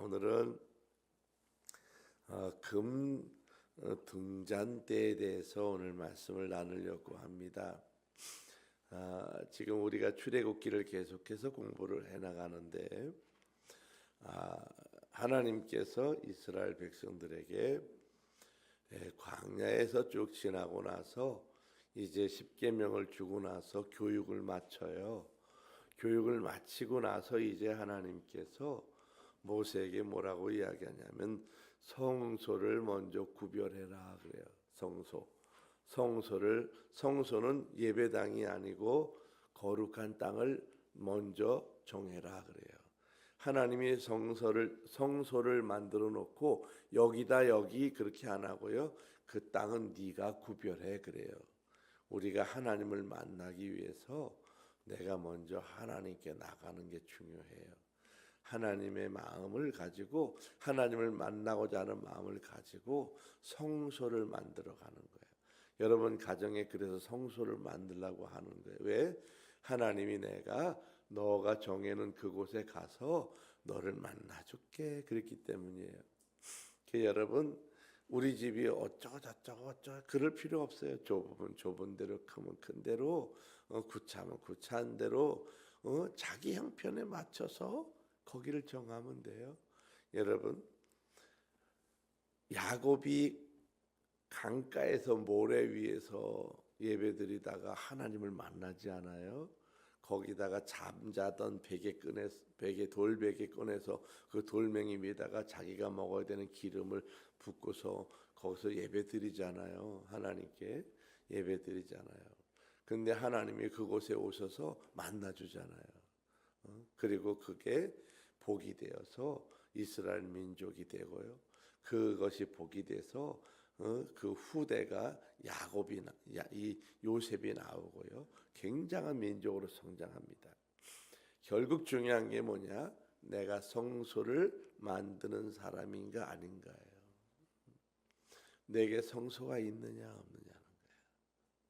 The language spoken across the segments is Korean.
오늘은 금 등잔대에 대해서 오늘 말씀을 나누려고 합니다. 지금 우리가 출애굽기를 계속해서 공부를 해나가는데 하나님께서 이스라엘 백성들에게 광야에서 쭉 지나고 나서 이제 십계명을 주고 나서 교육을 마쳐요. 교육을 마치고 나서 이제 하나님께서 모세에게 뭐라고 이야기하냐면 성소를 먼저 구별해라 그래요. 성소는 예배당이 아니고 거룩한 땅을 먼저 정해라 그래요. 하나님이 성소를 만들어 놓고 여기다 여기 그렇게 안 하고요. 그 땅은 네가 구별해 그래요. 우리가 하나님을 만나기 위해서 내가 먼저 하나님께 나가는 게 중요해요. 하나님의 마음을 가지고 하나님을 만나고자 하는 마음을 가지고 성소를 만들어 가는 거예요. 여러분 가정에 그래서 성소를 만들려고 하는 거예요. 왜? 하나님이 너가 정해놓은 그곳에 가서 너를 만나줄게 그랬기 때문이에요. 여러분 우리 집이 어쩌고 그럴 필요 없어요. 좁은 대로 크면 큰 대로 구차면 구차한 대로 자기 형편에 맞춰서 거기를 정하면 돼요. 여러분 야곱이 강가에서 모래 위에서 예배드리다가 하나님을 만나지 않아요? 거기다가 잠자던 돌베개 꺼내서 그 돌멩이 위에다가 자기가 먹어야 되는 기름을 붓고서 거기서 예배드리잖아요. 하나님께 예배드리잖아요. 근데 하나님이 그곳에 오셔서 만나주잖아요. 그리고 그게 복이 되어서 이스라엘 민족이 되고요. 그것이 복이 돼서 그 후대가 요셉이 나오고요. 굉장한 민족으로 성장합니다. 결국 중요한 게 뭐냐? 내가 성소를 만드는 사람인가 아닌가예요. 내게 성소가 있느냐 없느냐는 거예요.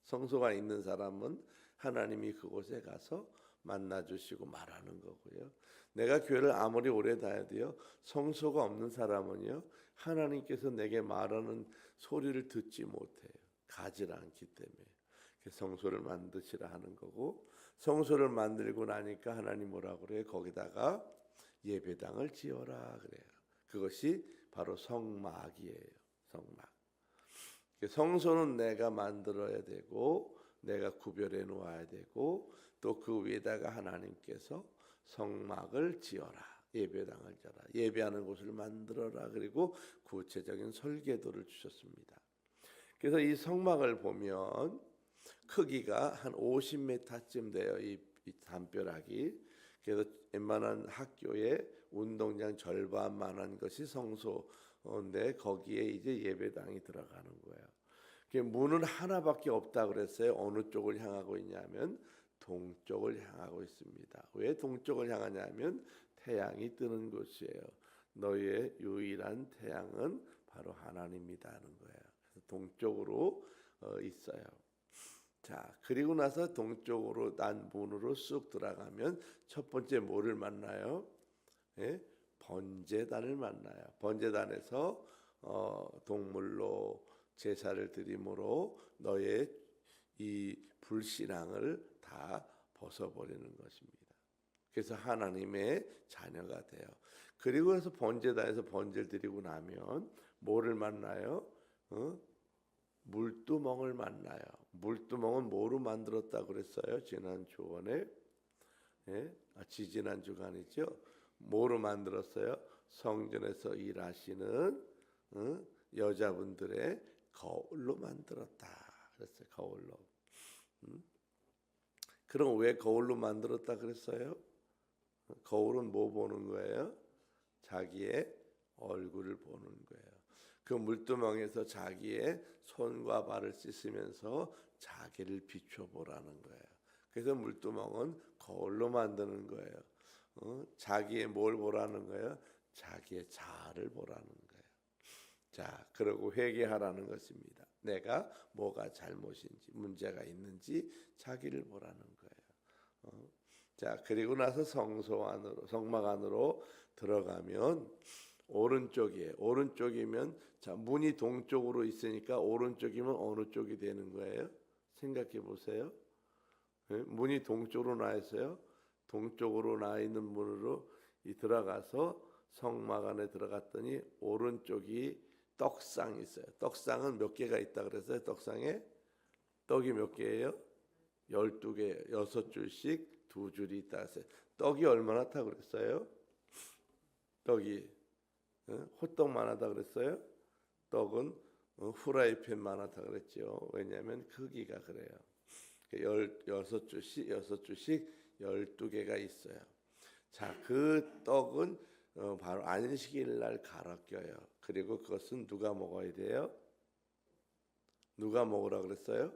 성소가 있는 사람은 하나님이 그곳에 가서 만나주시고 말하는 거고요. 내가 교회를 아무리 오래 다녀도요. 성소가 없는 사람은요. 하나님께서 내게 말하는 소리를 듣지 못해요. 가지 않기 때문에. 성소를 만드시라 하는 거고 성소를 만들고 나니까 하나님 뭐라고 그래요? 거기다가 예배당을 지어라 그래요. 그것이 바로 성막이에요. 성막. 성소는 내가 만들어야 되고 내가 구별해 놓아야 되고 또 그 위에다가 하나님께서 성막을 지어라. 예배당을 지어라. 예배하는 곳을 만들어라. 그리고 구체적인 설계도를 주셨습니다. 그래서 이 성막을 보면 크기가 한 50m쯤 돼요. 이 담벼락이. 그래서 웬만한 학교의 운동장 절반만한 것이 성소인데 거기에 이제 예배당이 들어가는 거예요. 문은 하나밖에 없다 그랬어요. 어느 쪽을 향하고 있냐면 동쪽을 향하고 있습니다. 왜 동쪽을 향하냐면 태양이 뜨는 곳이에요. 너희의 유일한 태양은 바로 하나님이다 하는 거예요. 그래서 동쪽으로 있어요. 자, 그리고 나서 동쪽으로 난 문으로 쑥 들어가면 첫 번째 뭐를 만나요? 번제단을 만나요. 번제단에서 동물로 제사를 드림으로 너의 이 불신앙을 다 벗어버리는 것입니다. 그래서 하나님의 자녀가 돼요. 그리고 해서 번제단에서 번제를 드리고 나면 뭐를 만나요? 물두멍을 만나요. 물두멍은 뭐로 만들었다고 그랬어요? 지난 주간에 지지난 주간이죠. 뭐로 만들었어요? 성전에서 일하시는 여자분들의 거울로 만들었다 그랬어요. 거울로. 그럼 왜 거울로 만들었다 그랬어요? 거울은 뭐 보는 거예요? 자기의 얼굴을 보는 거예요. 그 물두멍에서 자기의 손과 발을 씻으면서 자기를 비춰보라는 거예요. 그래서 물두멍은 거울로 만드는 거예요. 자기의 뭘 보라는 거예요? 자기의 자아를 보라는 거예요. 자, 그러고 회개하라는 것입니다. 내가 뭐가 잘못인지 문제가 있는지 자기를 보라는 거예요. 자, 그리고 나서 성소 안으로, 성막 안으로 들어가면 오른쪽이에요. 오른쪽이면, 자, 문이 동쪽으로 있으니까 오른쪽이면 어느 쪽이 되는 거예요? 생각해 보세요. 예? 문이 동쪽으로 나 있어요. 동쪽으로 나 있는 문으로 들어가서 성막 안에 들어갔더니 오른쪽이 떡상이 있어요. 떡상은 몇 개가 있다 그랬어요? 떡상에 떡이 몇 개예요? 12개, 6줄씩 2줄이 있다 했어요. 떡이 얼마나 타 그랬어요? 떡이 호떡만 하다 그랬어요? 떡은 후라이팬만 하다 그랬죠. 왜냐하면 크기가 그래요. 6줄씩 12개가 있어요. 자, 그 떡은 바로 안식일 날 갈아 껴요. 그리고 그것은 누가 먹어야 돼요? 누가 먹으라 그랬어요?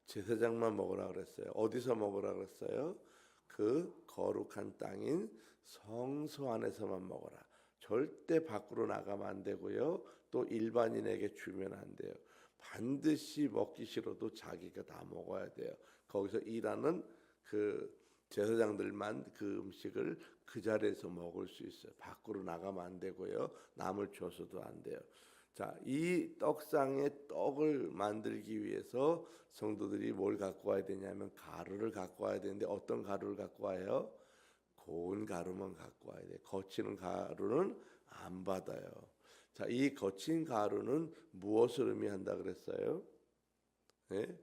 제사장만 먹으라 그랬어요. 어디서 먹으라 그랬어요? 그 거룩한 땅인 성소 안에서만 먹어라. 절대 밖으로 나가면 안 되고요. 또 일반인에게 주면 안 돼요. 반드시 먹기 싫어도 자기가 다 먹어야 돼요. 거기서 일하는 그 제사장들만 그 음식을 그 자리에서 먹을 수 있어요. 밖으로 나가면 안 되고요. 남을 줘서도 안 돼요. 자, 이 떡상의 떡을 만들기 위해서 성도들이 뭘 갖고 와야 되냐면 가루를 갖고 와야 되는데 어떤 가루를 갖고 와요? 고운 가루만 갖고 와야 돼요. 거치는 가루는 안 받아요. 자, 이 거친 가루는 무엇을 의미한다 그랬어요? 네?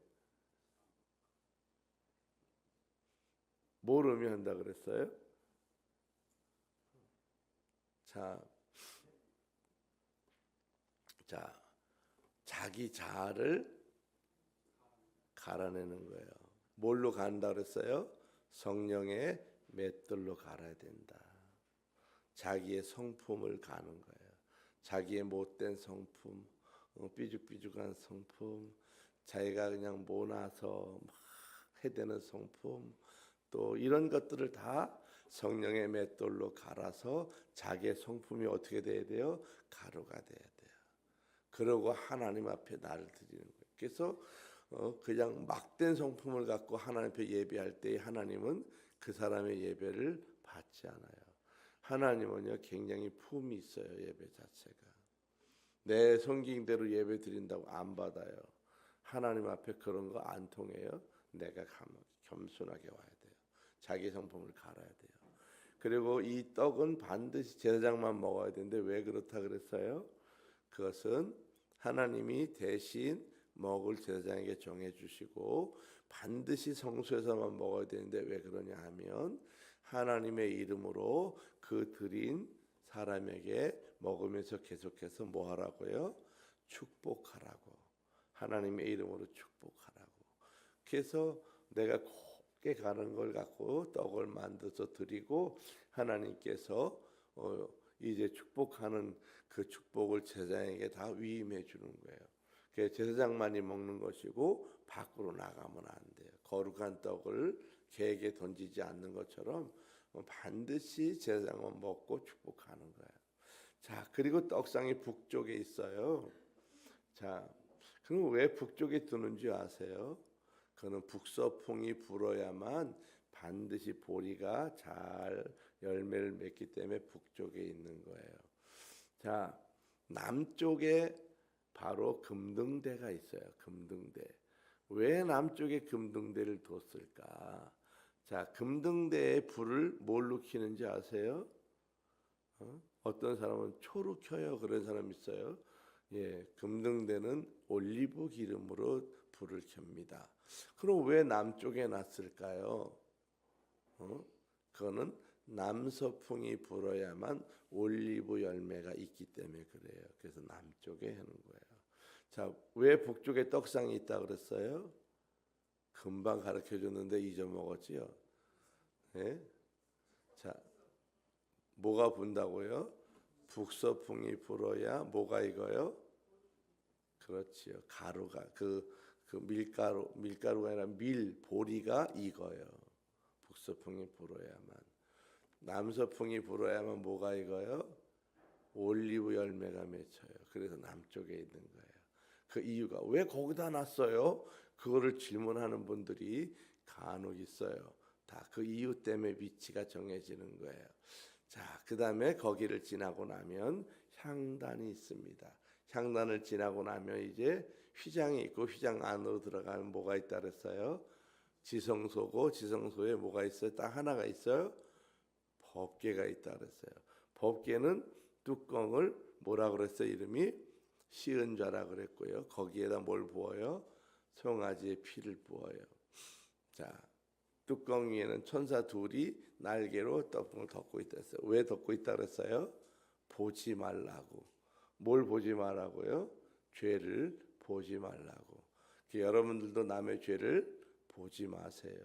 뭘 의미한다 그랬어요? 자, 자기 자아를 갈아내는 거예요. 뭘로 간다 그랬어요? 성령의 맷돌로 갈아야 된다. 자기의 성품을 가는 거예요. 자기의 못된 성품, 삐죽삐죽한 성품, 자기가 그냥 모나서 막 해대는 성품, 또 이런 것들을 다 성령의 맷돌로 갈아서 자기의 성품이 어떻게 돼야 돼요? 가루가 돼야 돼요. 그러고 하나님 앞에 나를 드리는 거예요. 그래서 그냥 막된 성품을 갖고 하나님 앞에 예배할 때 하나님은 그 사람의 예배를 받지 않아요. 하나님은요 굉장히 품이 있어요. 예배 자체가 내 성경대로 예배 드린다고 안 받아요. 하나님 앞에 그런 거 안 통해요. 내가 겸손하게 와야 돼요. 자기 성품을 갈아야 돼요. 그리고 이 떡은 반드시 제사장만 먹어야 되는데 왜 그렇다 그랬어요? 그것은 하나님이 대신 먹을 제사장에게 정해주시고 반드시 성소에서만 먹어야 되는데 왜 그러냐 하면 하나님의 이름으로 그 드린 사람에게 먹으면서 계속해서 뭐 하라고요? 축복하라고. 하나님의 이름으로 축복하라고. 그래서 내가 곱게 가는 걸 갖고 떡을 만들어서 드리고 하나님께서 이제 축복하는 그 축복을 제사장에게 다 위임해 주는 거예요. 그래서 제사장만이 먹는 것이고 밖으로 나가면 안 돼요. 거룩한 떡을 개에게 던지지 않는 것처럼 반드시 제사장은 먹고 축복하는 거예요. 자, 그리고 떡상이 북쪽에 있어요. 자, 그럼 왜 북쪽에 두는지 아세요? 그는 북서풍이 불어야만 반드시 보리가 잘 열매를 맺기 때문에 북쪽에 있는 거예요. 자, 남쪽에 바로 금등대가 있어요. 금등대. 왜 남쪽에 금등대를 뒀을까? 자, 금등대에 불을 뭘로 켜는지 아세요? 어떤 사람은 초로 켜요. 그런 사람 있어요. 예, 금등대는 올리브 기름으로 불을 켭니다. 그럼 왜 남쪽에 놨을까요? 그거는 남서풍이 불어야만 올리브 열매가 있기 때문에 그래요. 그래서 남쪽에 하는 거예요. 자, 왜 북쪽에 떡상이 있다 그랬어요? 금방 가르쳐 줬는데 잊어먹었지요. 네? 자, 뭐가 분다고요? 북서풍이 불어야 뭐가 익어요? 그렇지요. 가루가 그 밀가루가 아니라 보리가 익어요. 북서풍이 불어야만. 남서풍이 불어야만 뭐가 익어요? 올리브 열매가 맺혀요. 그래서 남쪽에 있는 거예요. 그 이유가 왜 거기다 놨어요? 그거를 질문하는 분들이 간혹 있어요. 다 그 이유 때문에 위치가 정해지는 거예요. 자, 그 다음에 거기를 지나고 나면 향단이 있습니다. 향단을 지나고 나면 이제 휘장이 있고 휘장 안으로 들어가면 뭐가 있다 그랬어요? 지성소고 지성소에 뭐가 있어요? 딱 하나가 있어요. 법궤가 있다 그랬어요. 법궤는 뚜껑을 뭐라 그랬어요? 이름이 시은좌라 그랬고요. 거기에다 뭘 부어요? 송아지의 피를 부어요. 자, 뚜껑 위에는 천사 둘이 날개로 뚜껑을 덮고 있다 했어요. 왜 덮고 있다 그랬어요? 보지 말라고. 뭘 보지 말라고요? 죄를 보지 말라고. 여러분들도 남의 죄를 보지 마세요.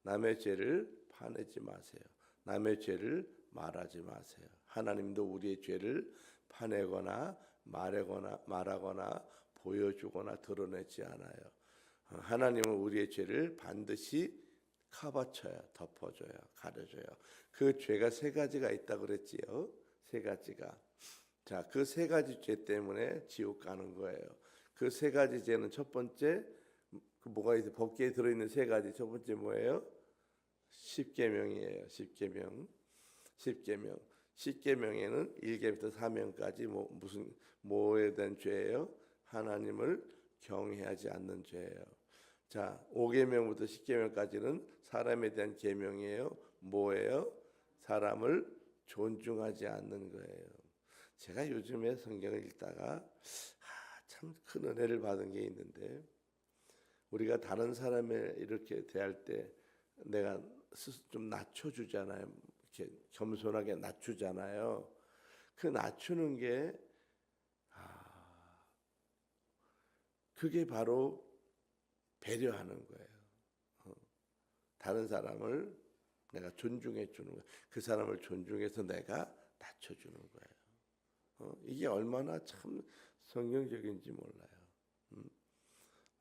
남의 죄를 파내지 마세요. 남의 죄를 말하지 마세요. 하나님도 우리의 죄를 파내거나 말하거나 보여주거나 드러내지 않아요. 하나님은 우리의 죄를 반드시 커버쳐요, 덮어줘요, 가려줘요. 그 죄가 세 가지가 있다 그랬지요. 세 가지가. 자, 그 세 가지 죄 때문에 지옥 가는 거예요. 그 세 가지 죄는 첫 번째 그 뭐가 있어요? 법궤에 들어있는 세 가지. 첫 번째 뭐예요? 십계명이에요. 십계명에는 1계부터 4명까지 무슨 뭐에 대한 죄예요? 하나님을 경외하지 않는 죄예요. 자, 5계명부터 10계명까지는 사람에 대한 계명이에요. 뭐예요? 사람을 존중하지 않는 거예요. 제가 요즘에 성경을 읽다가 참 큰 은혜를 받은 게 있는데, 우리가 다른 사람을 이렇게 대할 때 내가 좀 낮춰주잖아요. 이렇게 겸손하게 낮추잖아요. 그 낮추는 게 그게 바로 배려하는 거예요. 다른 사람을 내가 존중해 주는 거예요. 그 사람을 존중해서 내가 낮춰주는 거예요. 이게 얼마나 참 성경적인지 몰라요.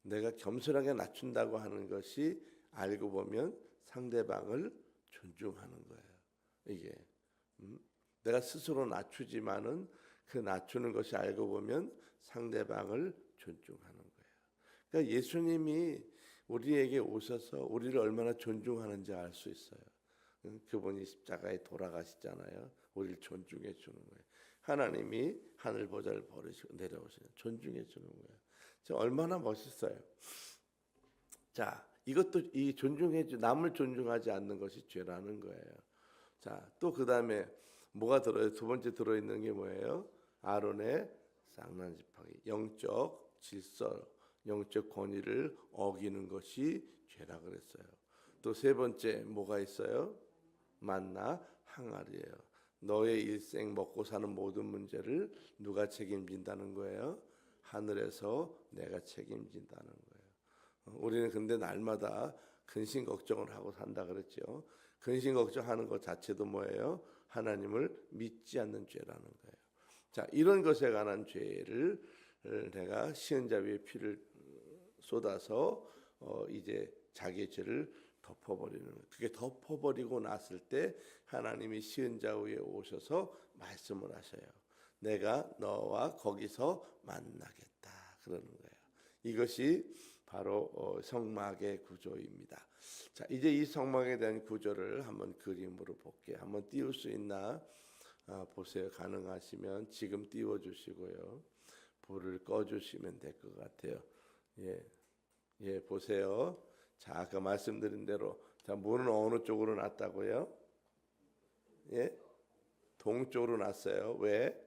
내가 겸손하게 낮춘다고 하는 것이 알고 보면 상대방을 존중하는 거예요. 이게 내가 스스로 낮추지만은 그 낮추는 것이 알고 보면 상대방을 존중하는 거예요. 그러니까 예수님이 우리에게 오셔서 우리를 얼마나 존중하는지 알 수 있어요. 그분이 십자가에 돌아가시잖아요. 우리를 존중해 주는 거예요. 하나님이 하늘 보좌를 버리시고 내려오시는 존중해 주는 거예요. 얼마나 멋있어요. 자, 이것도 이 남을 존중하지 않는 것이 죄라는 거예요. 자, 또 그 다음에 뭐가 들어요? 두 번째 들어있는 게 뭐예요? 아론의 쌍난 지팡이, 영적 질서, 영적 권위를 어기는 것이 죄라 그랬어요. 또 세 번째 뭐가 있어요? 만나 항아리예요. 너의 일생 먹고 사는 모든 문제를 누가 책임진다는 거예요? 하늘에서 내가 책임진다는 거예요. 우리는 근데 날마다 근심 걱정을 하고 산다 그랬죠. 근심 걱정하는 것 자체도 뭐예요? 하나님을 믿지 않는 죄라는 거예요. 자, 이런 것에 관한 죄를 내가 시은자 위에 피를 쏟아서 이제 자기의 죄를 덮어버리는 거예요. 그게 덮어버리고 났을 때 하나님이 시은자 위에 오셔서 말씀을 하셔요. 내가 너와 거기서 만나겠다 그러는 거예요. 이것이 바로 성막의 구조입니다. 자, 이제 이 성막에 대한 구조를 한번 그림으로 볼게요. 한번 띄울 수 있나 보세요. 가능하시면 지금 띄워주시고요. 불을 꺼주시면 될 것 같아요. 예, 보세요. 자, 아까 말씀드린 대로 자, 문은 어느 쪽으로 놨다고요? 예, 동쪽으로 놨어요. 왜?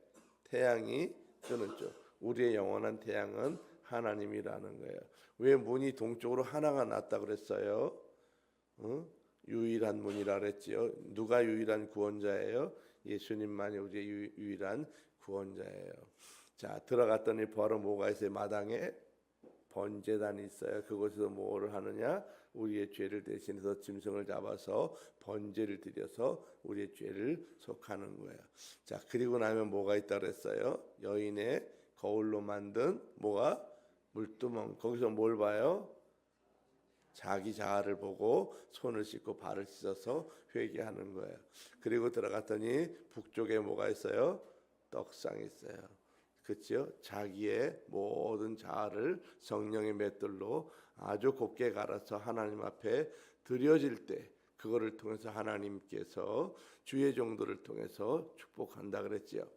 태양이 뜨는 쪽. 우리의 영원한 태양은 하나님이라는 거예요. 왜 문이 동쪽으로 하나가 놨다 그랬어요? 유일한 문이라 그랬지요. 누가 유일한 구원자예요? 예수님만이 우리의 유일한 구원자예요. 자, 들어갔더니 바로 뭐가 있어요? 마당에 번제단이 있어요. 그곳에서 뭐를 하느냐? 우리의 죄를 대신해서 짐승을 잡아서 번제를 드려서 우리의 죄를 속하는 거예요. 자, 그리고 나면 뭐가 있다 그랬어요? 여인의 거울로 만든 뭐가? 물두멍. 거기서 뭘 봐요? 자기 자아를 보고 손을 씻고 발을 씻어서 회개하는 거예요. 그리고 들어갔더니 북쪽에 뭐가 있어요? 떡상이 있어요. 그렇죠? 자기의 모든 자아를 성령의 맷돌로 아주 곱게 갈아서 하나님 앞에 드려질 때 그거를 통해서 하나님께서 주의 종들을 통해서 축복한다 그랬지요.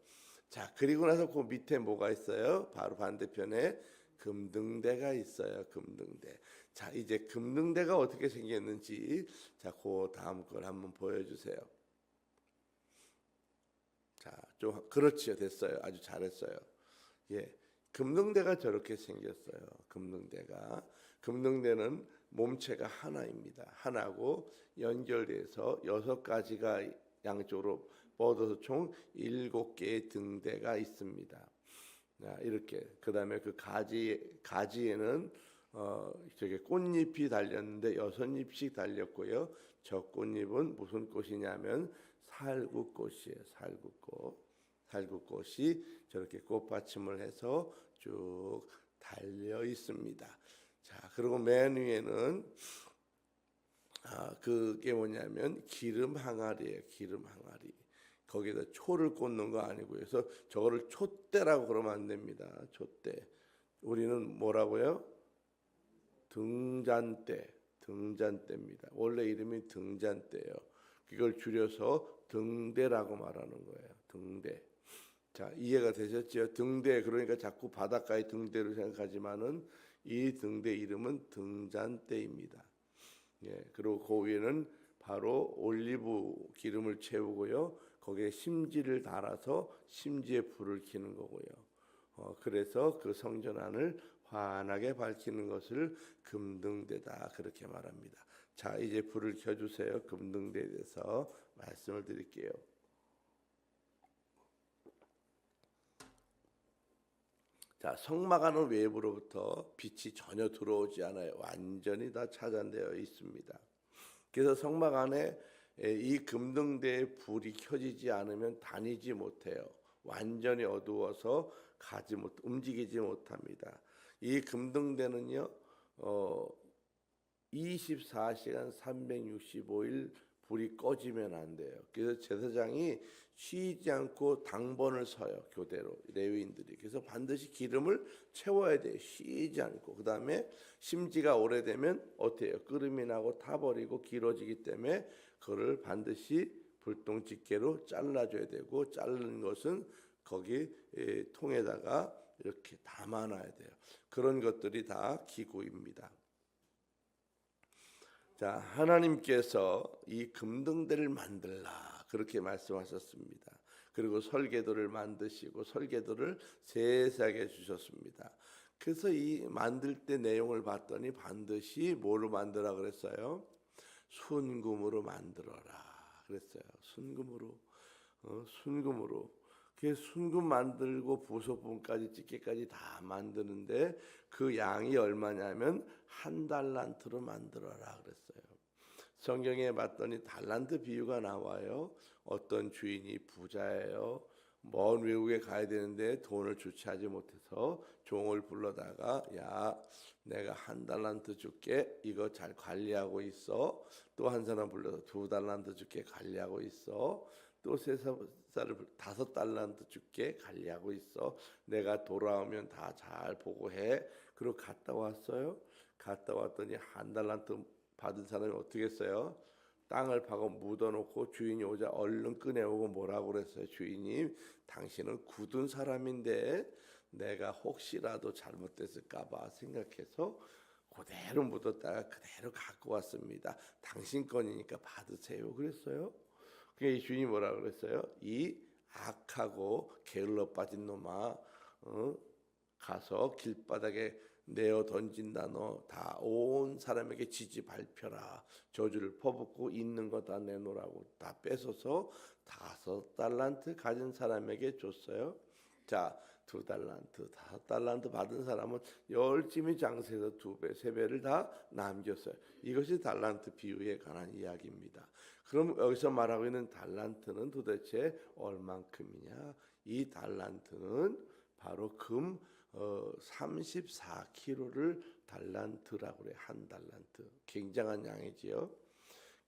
자, 그리고 나서 그 밑에 뭐가 있어요? 바로 반대편에 금등대가 있어요. 금등대. 자, 이제 금등대가 어떻게 생겼는지, 자, 그 다음 걸 한번 보여주세요. 자, 좀 그렇지요. 됐어요. 아주 잘했어요. 예, 금등대가 저렇게 생겼어요. 금등대는 몸체가 하나입니다. 하나고 연결돼서 6가지가 양쪽으로 뻗어서 총 7개의 등대가 있습니다. 이렇게 그다음에 그 가지에는 저게 꽃잎이 달렸는데 6잎씩 달렸고요. 저 꽃잎은 무슨 꽃이냐면 살구꽃이에요. 살구꽃이 저렇게 꽃받침을 해서 쭉 달려 있습니다. 자, 그리고 맨 위에는 그게 뭐냐면 기름 항아리예요. 기름 항아리. 거기다 초를 꽂는 거 아니고요. 그래서 저거를 촛대라고 그러면 안 됩니다. 촛대. 우리는 뭐라고요? 등잔대입니다. 원래 이름이 등잔대예요. 이걸 줄여서 등대라고 말하는 거예요. 등대. 자, 이해가 되셨죠? 등대, 그러니까 자꾸 바닷가의 등대로 생각하지만은 이 등대 이름은 등잔대입니다. 예, 그리고 그 위에는 바로 올리브 기름을 채우고요. 거기에 심지를 달아서 심지에 불을 켜는 거고요. 그래서 그 성전 안을 환하게 밝히는 것을 금등대다 그렇게 말합니다. 자, 이제 불을 켜주세요. 금등대에 대해서 말씀을 드릴게요. 자, 성막 안은 외부로부터 빛이 전혀 들어오지 않아요. 완전히 다 차단되어 있습니다. 그래서 성막 안에 이 금등대에 불이 켜지지 않으면 다니지 못해요. 완전히 어두워서 움직이지 못합니다. 이 금등대는요, 24시간 365일 불이 꺼지면 안 돼요. 그래서 제사장이 쉬지 않고 당번을 서요. 교대로 레위인들이. 그래서 반드시 기름을 채워야 돼요. 쉬지 않고. 그 다음에 심지가 오래되면 어때요? 끓음이 나고 타버리고 길어지기 때문에 그거를 반드시 불똥 집게로 잘라줘야 되고, 자르는 것은 거기 통에다가 이렇게 담아놔야 돼요. 그런 것들이 다 기구입니다. 자, 하나님께서 이 금등대를 만들라 그렇게 말씀하셨습니다. 그리고 설계도를 만드시고 설계도를 세세하게 주셨습니다. 그래서 이 만들 때 내용을 봤더니 반드시 뭐로 만들라 그랬어요? 순금으로 만들어라 그랬어요. 순금으로. 그 순금 만들고 부속품까지 집게까지 다 만드는데 그 양이 얼마냐면 1달란트로 만들어라 그랬어요. 성경에 봤더니 달란트 비유가 나와요. 어떤 주인이 부자예요. 먼 외국에 가야 되는데 돈을 주체하지 못해서 종을 불러다가, 야, 내가 1달란트 줄게. 이거 잘 관리하고 있어. 또 한 사람 불러서 2달란트 줄게. 관리하고 있어. 또 5달란트 줄게. 관리하고 있어. 내가 돌아오면 다 잘 보고해. 그리고 갔다 왔어요. 갔다 왔더니 1달란트 받은 사람이 어떻게 했어요? 땅을 파고 묻어놓고 주인이 오자 얼른 꺼내오고 뭐라고 그랬어요? 주인이, 당신은 굳은 사람인데 내가 혹시라도 잘못됐을까봐 생각해서 그대로 묻었다가 그대로 갖고 왔습니다. 당신 건이니까 받으세요. 그랬어요. 그게 이 주인이 뭐라고 그랬어요? 이 악하고 게을러 빠진 놈아, 가서 길바닥에 내어 던진다. 너 다 온 사람에게 지지 발표라. 저주를 퍼붓고 있는 거 다 내놓으라고 다 뺏어서 5달란트 가진 사람에게 줬어요. 자, 2달란트, 5달란트 받은 사람은 열심히 장세해서 2배, 3배를 다 남겼어요. 이것이 달란트 비유에 관한 이야기입니다. 그럼 여기서 말하고 있는 달란트는 도대체 얼만큼이냐? 이 달란트는 바로 금 34kg를 달란트라고 그래요. 1달란트. 굉장한 양이지요.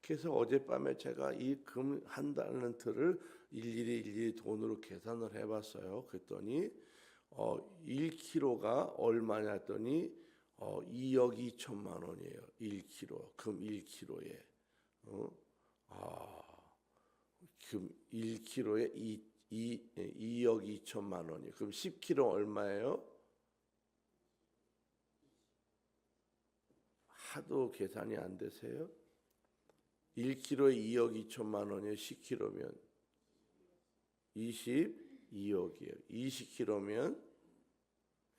그래서 어젯밤에 제가 이 금 1달란트를 일일이 돈으로 계산을 해봤어요. 그랬더니 1kg가 얼마냐 했더니 2억 2천만 원이에요. 1kg, 금 1kg에. 그럼 1kg에 2억 2천만 원이요. 그럼 10kg 얼마예요? 하도 계산이 안 되세요? 1kg에 2억 2천만 원이요. 10kg면 22억이에요. 20kg면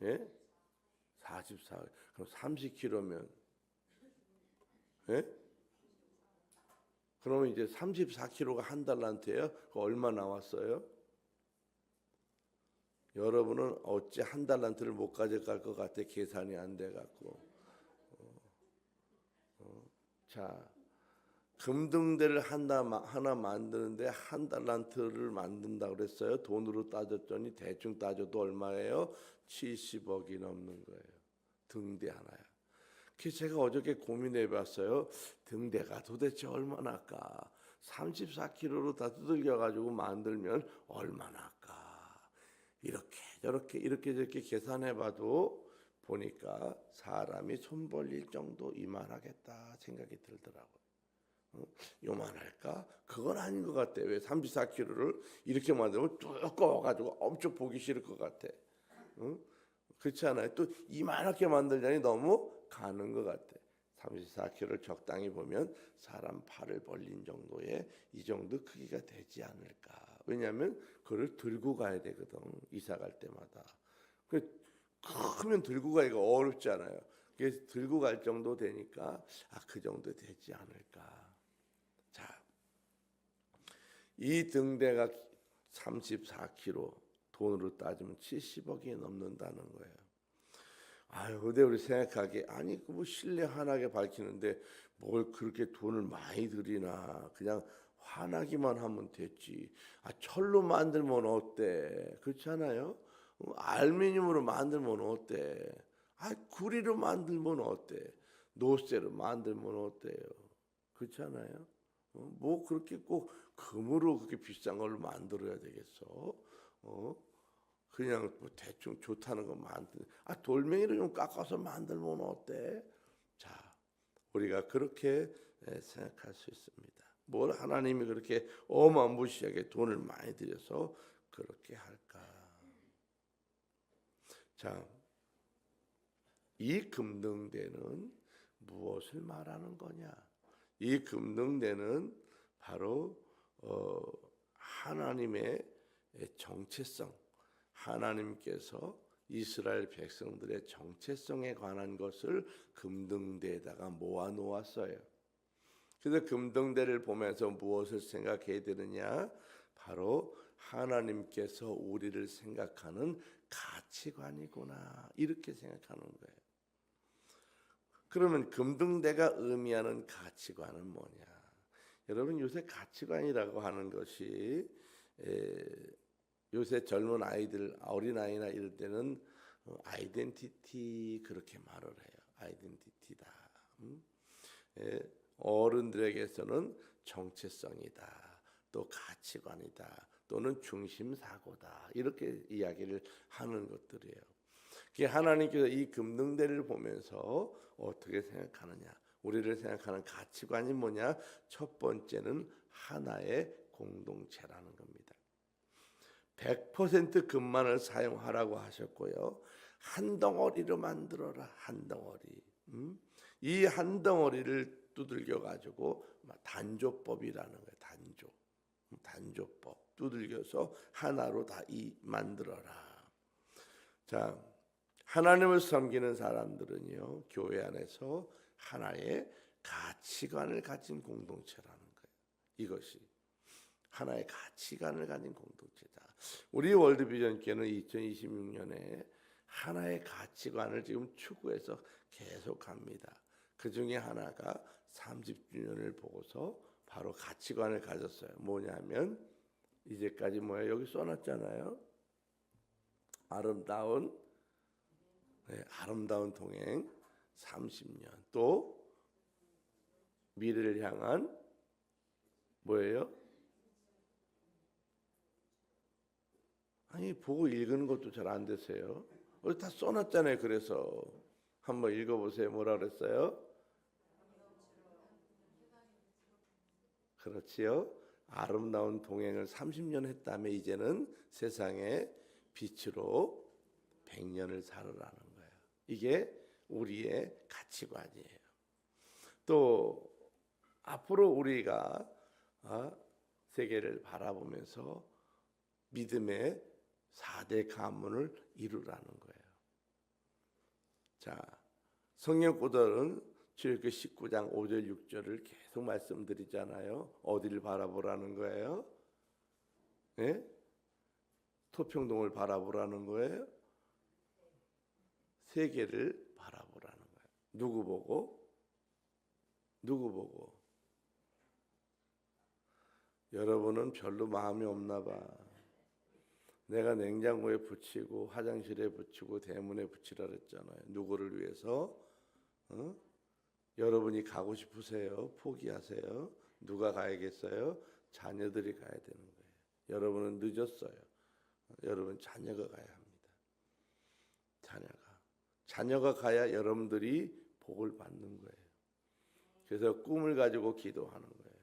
예? 44. 그럼 30kg면 예? 그러면 이제 34kg가 한 달란트예요. 그 얼마 나왔어요? 여러분은 어찌 한 달란트를 못 가져갈 것 같아. 계산이 안 돼 갖고. 자, 금등대를 하나 만드는데 한 달란트를 만든다 그랬어요. 돈으로 따졌더니 대충 따져도 얼마예요? 70억이 넘는 거예요. 등대 하나야. 그래서 제가 어저께 고민해봤어요. 등대가 도대체 얼마나 할까? 34kg로 다 두들겨 가지고 만들면 얼마나 할까? 이렇게 저렇게 계산해봐도 보니까 사람이 손 벌릴 정도 이만하겠다 생각이 들더라고요. 요만할까? 그건 아닌 것 같아. 왜 34kg를 이렇게 만들면 두꺼워가지고 엄청 보기 싫을 것 같아. 그렇지 않아요? 또 이만하게 만들자니 너무 가는 것 같아. 34kg를 적당히 보면 사람 팔을 벌린 정도의 이 정도 크기가 되지 않을까. 왜냐하면 그걸 들고 가야 되거든. 이사 갈 때마다. 크면 들고 가기가 어렵잖아요. 그래서 들고 갈 정도 되니까 그 정도 되지 않을까. 자, 이 등대가 34kg 돈으로 따지면 70억이 넘는다는 거예요. 근데 우리 생각하기에 아니 뭐 실내 환하게 밝히는데 뭘 그렇게 돈을 많이 들이나 그냥 환하기만 하면 됐지. 철로 만들면 어때? 그렇지 않아요? 알루미늄으로 만들면 어때? 구리로 만들면 어때? 노쇠로 만들면 어때요? 그렇지 않아요? 뭐 그렇게 꼭 금으로 그렇게 비싼 걸로 만들어야 되겠어? 그냥 뭐 대충 좋다는 거 만들. 돌멩이를 좀 깎아서 만들면 어때? 자, 우리가 그렇게 생각할 수 있습니다. 뭘 하나님이 그렇게 어마무시하게 돈을 많이 들여서 그렇게 할까? 자, 이 금등대는 무엇을 말하는 거냐? 이 금등대는 바로 하나님의 정체성, 하나님께서 이스라엘 백성들의 정체성에 관한 것을 금등대에다가 모아 놓았어요. 그래서 금등대를 보면서 무엇을 생각해야 되느냐? 바로 하나님께서 우리를 생각하는 가치관이구나. 이렇게 생각하는 거예요. 그러면 금등대가 의미하는 가치관은 뭐냐? 여러분 요새 가치관이라고 하는 것이 요새 젊은 아이들, 어린아이나 이럴 때는 아이덴티티 그렇게 말을 해요. 아이덴티티다. 어른들에게서는 정체성이다. 또 가치관이다. 또는 중심사고다. 이렇게 이야기를 하는 것들이에요. 하나님께서 이 금등대를 보면서 어떻게 생각하느냐? 우리를 생각하는 가치관이 뭐냐? 첫 번째는 하나의 공동체라는 겁니다. 100% 금만을 사용하라고 하셨고요. 한 덩어리로 만들어라. 한 덩어리. 이 한 덩어리를 두들겨 가지고 단조법이라는 거예요. 단조법. 두들겨서 하나로 다 만들어라. 자, 하나님을 섬기는 사람들은요, 교회 안에서 하나의 가치관을 가진 공동체라는 거예요. 이것이 하나의 가치관을 가진 공동체다. 우리 월드비전교회는 2026년에 하나의 가치관을 지금 추구해서 계속합니다. 그 중에 하나가 30주년을 보고서 바로 가치관을 가졌어요. 뭐냐면 이제까지 여기 써놨잖아요. 아름다운 동행 30년. 또 미래를 향한 뭐예요? 보고 읽는 것도 잘 안 되세요. 다 써놨잖아요. 그래서 한번 읽어보세요. 뭐라 그랬어요? 그렇지요? 아름다운 동행을 30년 했다며 이제는 세상의 빛으로 100년을 살으라는 거예요. 이게 우리의 가치관이에요. 또 앞으로 우리가 세계를 바라보면서 믿음의 4대 가문을 이루라는 거예요. 자, 성경 구절은 출애굽기 19장 5절 6절을 계속 말씀드리잖아요. 어디를 바라보라는 거예요? 예? 토평동을 바라보라는 거예요? 세계를 바라보라는 거예요. 누구 보고? 누구 보고? 여러분은 별로 마음이 없나 봐. 내가 냉장고에 붙이고 화장실에 붙이고 대문에 붙이라 그랬잖아요. 누구를 위해서? 여러분이 가고 싶으세요? 포기하세요? 누가 가야겠어요? 자녀들이 가야 되는 거예요. 여러분은 늦었어요. 여러분 자녀가 가야 합니다. 자녀가 가야 여러분들이 복을 받는 거예요. 그래서 꿈을 가지고 기도하는 거예요.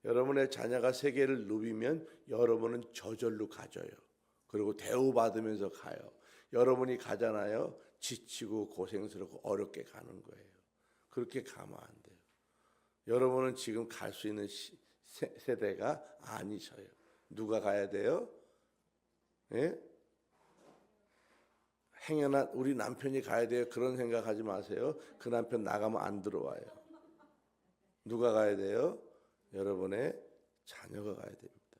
여러분의 자녀가 세계를 누비면 여러분은 저절로 가져요. 그리고 대우받으면서 가요. 여러분이 가잖아요. 지치고 고생스럽고 어렵게 가는 거예요. 그렇게 가면 안 돼요. 여러분은 지금 갈 수 있는 세대가 아니셔요. 누가 가야 돼요? 예? 행여나 우리 남편이 가야 돼요. 그런 생각하지 마세요. 그 남편 나가면 안 들어와요. 누가 가야 돼요? 여러분의 자녀가 가야 됩니다.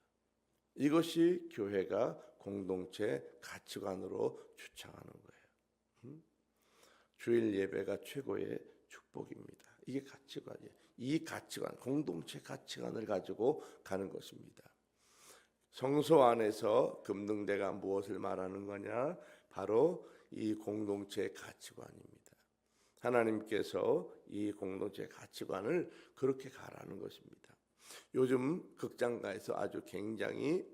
이것이 교회가 공동체 가치관으로 주창하는 거예요. 주일 예배가 최고의 축복입니다. 이게 가치관이에요. 이 가치관, 공동체 가치관을 가지고 가는 것입니다. 성소 안에서 금등대가 무엇을 말하는 거냐? 바로 이 공동체 가치관입니다. 하나님께서 이 공동체 가치관을 그렇게 가라는 것입니다. 요즘 극장가에서 아주 굉장히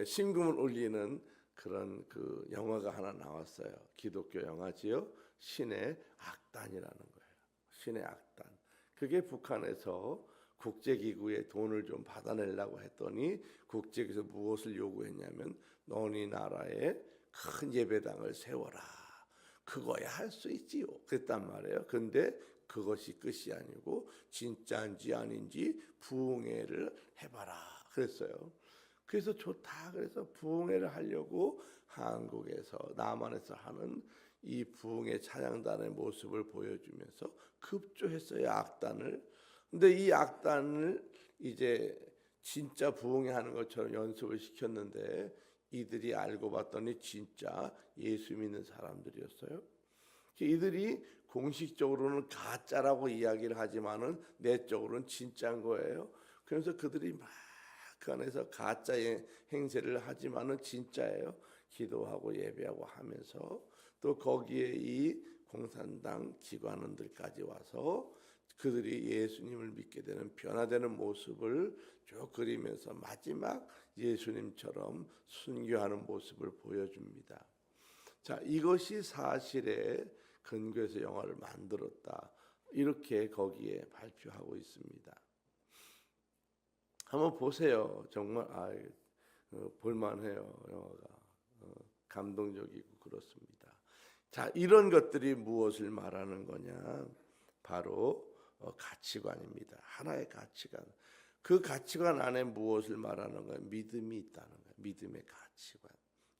심금을 울리는 그런 그 영화가 하나 나왔어요. 기독교 영화지요. 신의 악단이라는 거예요. 신의 악단. 그게 북한에서 국제기구에 돈을 좀 받아내려고 했더니 국제기구에서 무엇을 요구했냐면 너희 나라에 큰 예배당을 세워라. 그거야 할 수 있지요. 그랬단 말이에요. 근데 그것이 끝이 아니고 진짜인지 아닌지 부흥회를 해봐라 그랬어요. 그래서 좋다 그래서 부흥회를 하려고 한국에서 남한에서 하는 이 부흥회 찬양단의 모습을 보여주면서 급조했어요. 악단을. 근데 이 악단을 이제 진짜 부흥회 하는 것처럼 연습을 시켰는데 이들이 알고 봤더니 진짜 예수 믿는 사람들이었어요. 이들이 공식적으로는 가짜라고 이야기를 하지만은 내적으로는 진짜인 거예요. 그래서 그들이 막 그 안에서 가짜의 행세를 하지만은 진짜예요. 기도하고 예배하고 하면서 또 거기에 이 공산당 기관원들까지 와서 그들이 예수님을 믿게 되는 변화되는 모습을 쭉 그리면서 마지막 예수님처럼 순교하는 모습을 보여줍니다. 자, 이것이 사실에 근거해서 영화를 만들었다. 이렇게 거기에 발표하고 있습니다. 한번 보세요. 정말 볼만해요. 영화가 감동적이고 그렇습니다. 자, 이런 것들이 무엇을 말하는 거냐? 바로 가치관입니다. 하나의 가치관. 그 가치관 안에 무엇을 말하는 거예요? 믿음이 있다는 거예요. 믿음의 가치관.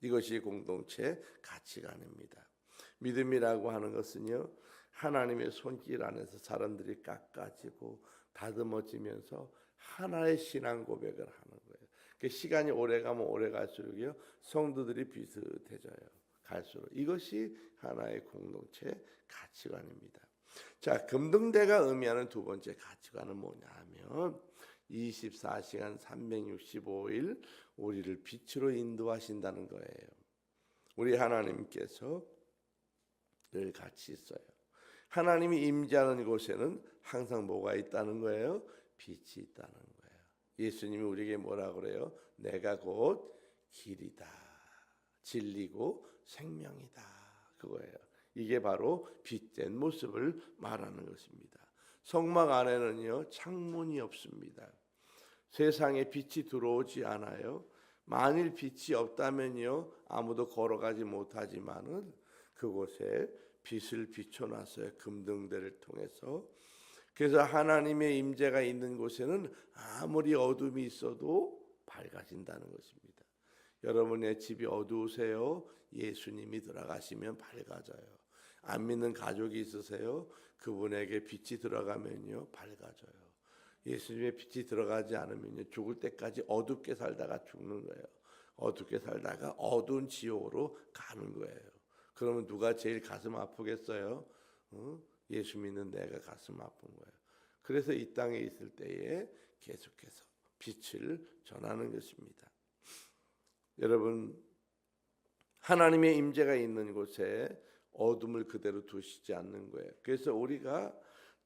이것이 공동체 가치관입니다. 믿음이라고 하는 것은요, 하나님의 손길 안에서 사람들이 깎아지고 다듬어지면서 하나의 신앙 고백을 하는 거예요. 시간이 오래가면 오래갈수록요, 성도들이 비슷해져요. 갈수록. 이것이 하나의 공동체 가치관입니다. 자, 금등대가 의미하는 두 번째 가치관은 뭐냐 하면 24시간 365일 우리를 빛으로 인도하신다는 거예요. 우리 하나님께서 늘 같이 있어요. 하나님이 임재하는 곳에는 항상 뭐가 있다는 거예요? 빛이 있다는 거예요. 예수님이 우리에게 뭐라 그래요? 내가 곧 길이다, 진리고 생명이다. 그거예요. 이게 바로 빛된 모습을 말하는 것입니다. 성막 안에는요 창문이 없습니다. 세상에 빛이 들어오지 않아요. 만일 빛이 없다면요 아무도 걸어가지 못하지만은 그곳에 빛을 비춰놨어요. 금등대를 통해서. 그래서 하나님의 임재가 있는 곳에는 아무리 어둠이 있어도 밝아진다는 것입니다. 여러분의 집이 어두우세요? 예수님이 들어가시면 밝아져요. 안 믿는 가족이 있으세요? 그분에게 빛이 들어가면요 밝아져요. 예수님의 빛이 들어가지 않으면요 죽을 때까지 어둡게 살다가 죽는 거예요. 어둡게 살다가 어두운 지옥으로 가는 거예요. 그러면 누가 제일 가슴 아프겠어요? 예수 믿는 내가 가슴 아픈 거예요. 그래서 이 땅에 있을 때에 계속해서 빛을 전하는 것입니다. 여러분, 하나님의 임재가 있는 곳에 어둠을 그대로 두시지 않는 거예요. 그래서 우리가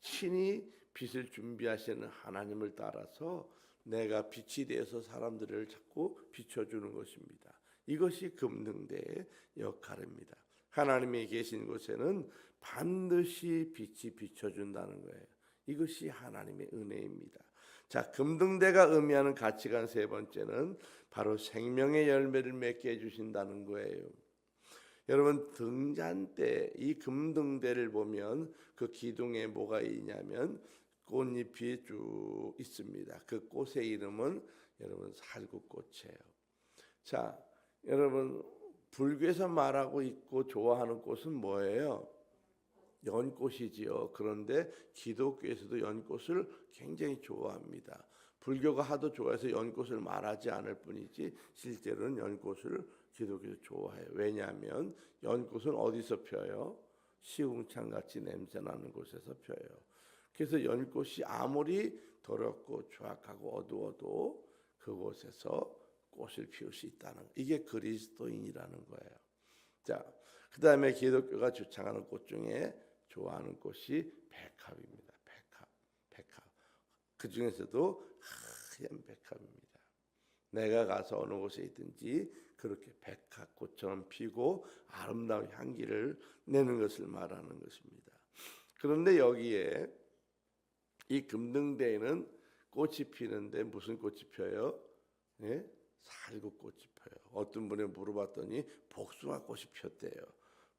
친히 빛을 준비하시는 하나님을 따라서 내가 빛이 되어서 사람들을 자꾸 비춰주는 것입니다. 이것이 금등대의 역할입니다. 하나님이 계신 곳에는 반드시 빛이 비춰준다는 거예요. 이것이 하나님의 은혜입니다. 자, 금등대가 의미하는 가치관 세 번째는 바로 생명의 열매를 맺게 해주신다는 거예요. 여러분, 등잔대, 이 금등대를 보면 그 기둥에 뭐가 있냐면 꽃잎이 쭉 있습니다. 그 꽃의 이름은 여러분 살구꽃이에요. 자, 여러분 불교에서 말하고 있고 좋아하는 꽃은 뭐예요? 연꽃이지요. 그런데 기독교에서도 연꽃을 굉장히 좋아합니다. 불교가 하도 좋아해서 연꽃을 말하지 않을 뿐이지 실제로는 연꽃을 기독교에서 좋아해요. 왜냐하면 연꽃은 어디서 펴요? 시궁창같이 냄새나는 곳에서 펴요. 그래서 연꽃이 아무리 더럽고 추악하고 어두워도 그곳에서 꽃을 피울 수 있다는, 이게 그리스도인이라는 거예요. 자, 그 다음에 기독교가 주창하는 꽃 중에 좋아하는 꽃이 백합입니다. 백합. 그 중에서도 하얀 백합입니다. 내가 가서 어느 곳에 있든지 그렇게 백합꽃처럼 피고 아름다운 향기를 내는 것을 말하는 것입니다. 그런데 여기에 이 금등대에는 꽃이 피는데 무슨 꽃이 펴요? 예? 살구꽃이 펴요. 어떤 분이 물어봤더니 복숭아꽃이 폈대요.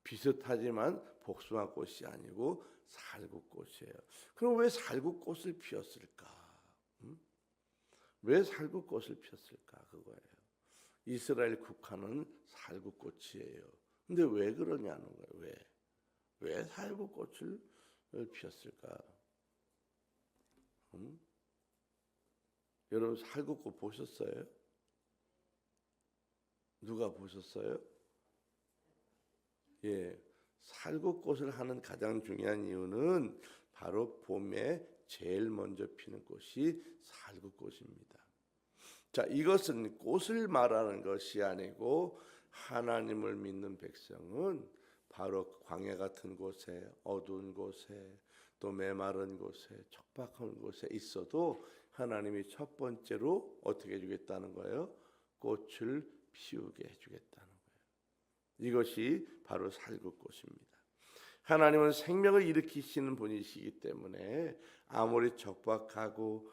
비슷하지만 복숭아꽃이 아니고 살구꽃이에요. 그럼 왜 살구꽃을 피웠을까? 왜 살구꽃을 폈을까? 그거예요. 이스라엘 국화는 살구꽃이에요. 근데 왜 그러냐는 거예요. 왜 살구꽃을 피웠을까? 여러분 살구꽃 보셨어요? 누가 보셨어요? 예, 살구꽃을 하는 가장 중요한 이유는 바로 봄에 제일 먼저 피는 꽃이 살구꽃입니다. 자, 이것은 꽃을 말하는 것이 아니고 하나님을 믿는 백성은 바로 광야 같은 곳에, 어두운 곳에, 또 메마른 곳에, 척박한 곳에 있어도 하나님이 첫 번째로 어떻게 해주겠다는 거예요? 꽃을 피우게 해주겠다는 거예요. 이것이 바로 살구꽃입니다. 하나님은 생명을 일으키시는 분이시기 때문에 아무리 척박하고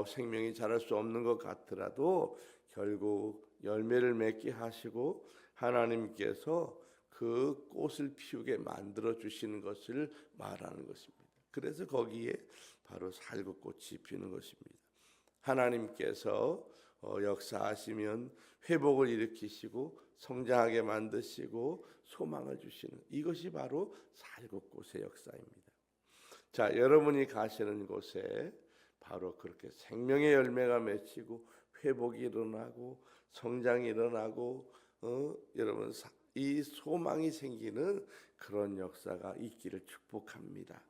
생명이 자랄 수 없는 것 같더라도 결국 열매를 맺게 하시고 하나님께서 그 꽃을 피우게 만들어 주시는 것을 말하는 것입니다. 그래서 거기에 바로 살구꽃이 피는 것입니다. 하나님께서 역사하시면 회복을 일으키시고 성장하게 만드시고 소망을 주시는, 이것이 바로 살구꽃의 역사입니다. 자, 여러분이 가시는 곳에 바로 그렇게 생명의 열매가 맺히고 회복이 일어나고 성장이 일어나고 여러분 이 소망이 생기는 그런 역사가 있기를 축복합니다.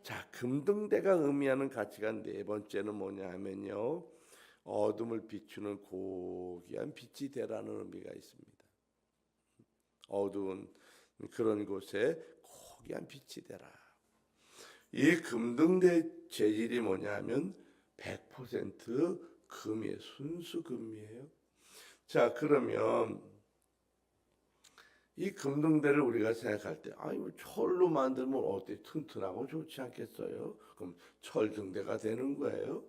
자, 금등대가 의미하는 가치관 네 번째는 뭐냐 하면요, 어둠을 비추는 고귀한 빛이 되라는 의미가 있습니다. 어두운 그런 곳에 고귀한 빛이 되라. 이 금등대 재질이 뭐냐면 100% 금이에요. 순수 금이에요. 자, 그러면 이 금등대를 우리가 생각할 때, 뭐 철로 만들면 어때? 튼튼하고 좋지 않겠어요? 그럼 철등대가 되는 거예요.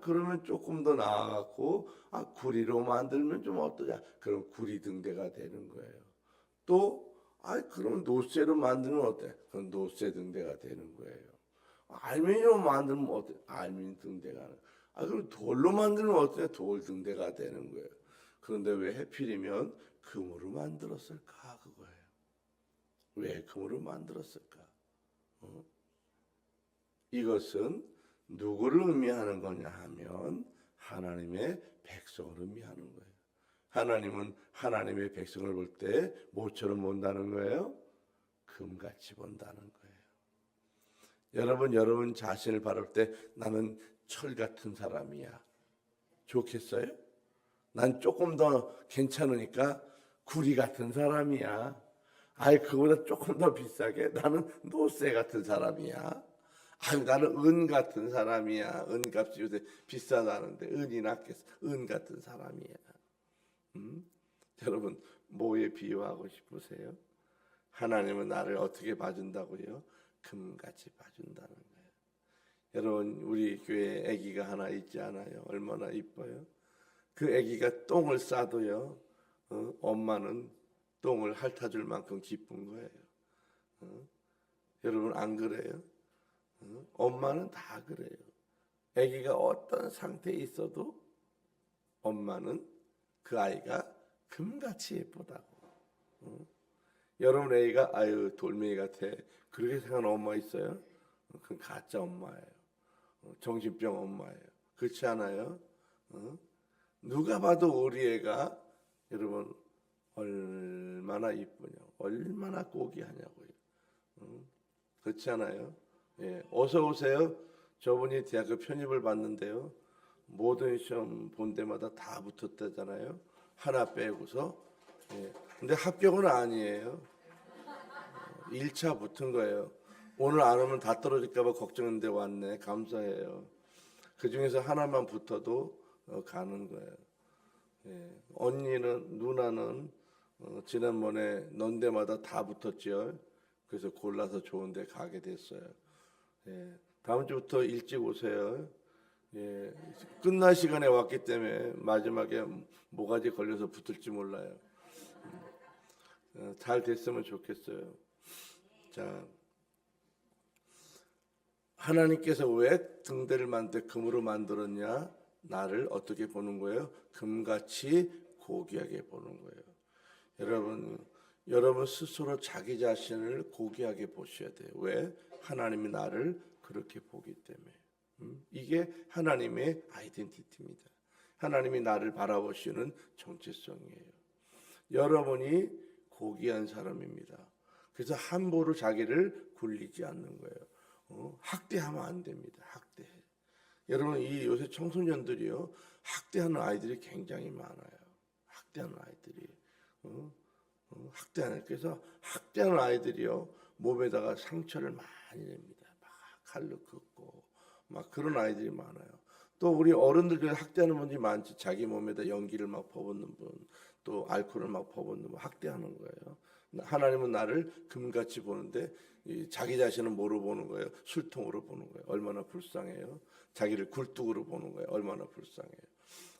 그러면 조금 더 나아갖고, 구리로 만들면 좀 어떠냐? 그럼 구리등대가 되는 거예요. 또, 그럼 노쇠로 만들면 어때? 그럼 노쇠등대가 되는 거예요. 알루미늄으로 만들면 어때? 알루미늄 등대가. 그럼 돌로 만들면 어때? 돌 등대가 되는 거예요. 그런데 왜 하필이면 금으로 만들었을까? 그거예요. 왜 금으로 만들었을까? 이것은 누구를 의미하는 거냐 하면 하나님의 백성을 의미하는 거예요. 하나님은 하나님의 백성을 볼 때 뭐처럼 본다는 거예요? 금같이 본다는 거예요. 여러분 자신을 바라볼 때 나는 철 같은 사람이야. 좋겠어요? 난 조금 더 괜찮으니까 구리 같은 사람이야. 그거보다 조금 더 비싸게 나는 노쇠 같은 사람이야. 나는 은 같은 사람이야. 은값이 요새 비싸다는데 은이 낫겠어. 은 같은 사람이야. 여러분 뭐에 비유하고 싶으세요? 하나님은 나를 어떻게 봐준다고요? 금같이 봐준다는 거예요. 여러분 우리 교회에 아기가 하나 있지 않아요? 얼마나 이뻐요? 그 아기가 똥을 싸도요. 엄마는 똥을 핥아줄 만큼 기쁜 거예요. 여러분 안 그래요? 엄마는 다 그래요. 아기가 어떤 상태에 있어도 엄마는 그 아이가 금같이 예쁘다고. 여러분 애가 돌멩이 같아 그렇게 생각하는 엄마 있어요? 그건 가짜 엄마예요. 정신병 엄마예요. 그렇지 않아요? 누가 봐도 우리 애가 여러분 얼마나 이쁘냐, 얼마나 고귀하냐고요. 그렇지 않아요? 예, 어서 오세요. 저분이 대학교 편입을 봤는데요. 모든 시험 본 데마다 다 붙었다잖아요. 하나 빼고서. 예, 근데 합격은 아니에요. 1차 붙은 거예요. 오늘 안 오면 다 떨어질까 봐 걱정했는데 왔네. 감사해요. 그 중에서 하나만 붙어도 가는 거예요. 예, 언니는 누나는 지난번에 넌 데마다 다 붙었죠. 그래서 골라서 좋은 데 가게 됐어요. 예, 다음 주부터 일찍 오세요. 예, 끝날 시간에 왔기 때문에 마지막에 모가지 걸려서 붙을지 몰라요. 잘 됐으면 좋겠어요. 자, 하나님께서 왜 등대를 만들 금으로 만들었냐? 나를 어떻게 보는 거예요? 금같이 고귀하게 보는 거예요. 여러분 스스로 자기 자신을 고귀하게 보셔야 돼요. 왜? 하나님이 나를 그렇게 보기 때문에. 이게 하나님의 아이덴티티입니다. 하나님이 나를 바라보시는 정체성이에요. 여러분이 고귀한 사람입니다. 그래서 함부로 자기를 굴리지 않는 거예요. 학대하면 안 됩니다. 학대. 여러분 이 요새 청소년들이요 학대하는 아이들이 굉장히 많아요. 학대하는 아이들이 학대하는 그래서 학대하는 아이들이요 몸에다가 상처를 많이 냅니다. 막 칼로 긋고 막 그런 아이들이 많아요. 또 우리 어른들 중에 학대하는 분들이 많지. 자기 몸에다 연기를 막 퍼붓는 분, 또 알코올을 막 퍼붓는 분 학대하는 거예요. 하나님은 나를 금같이 보는데 자기 자신은 뭐로 보는 거예요? 술통으로 보는 거예요. 얼마나 불쌍해요. 자기를 굴뚝으로 보는 거예요. 얼마나 불쌍해요.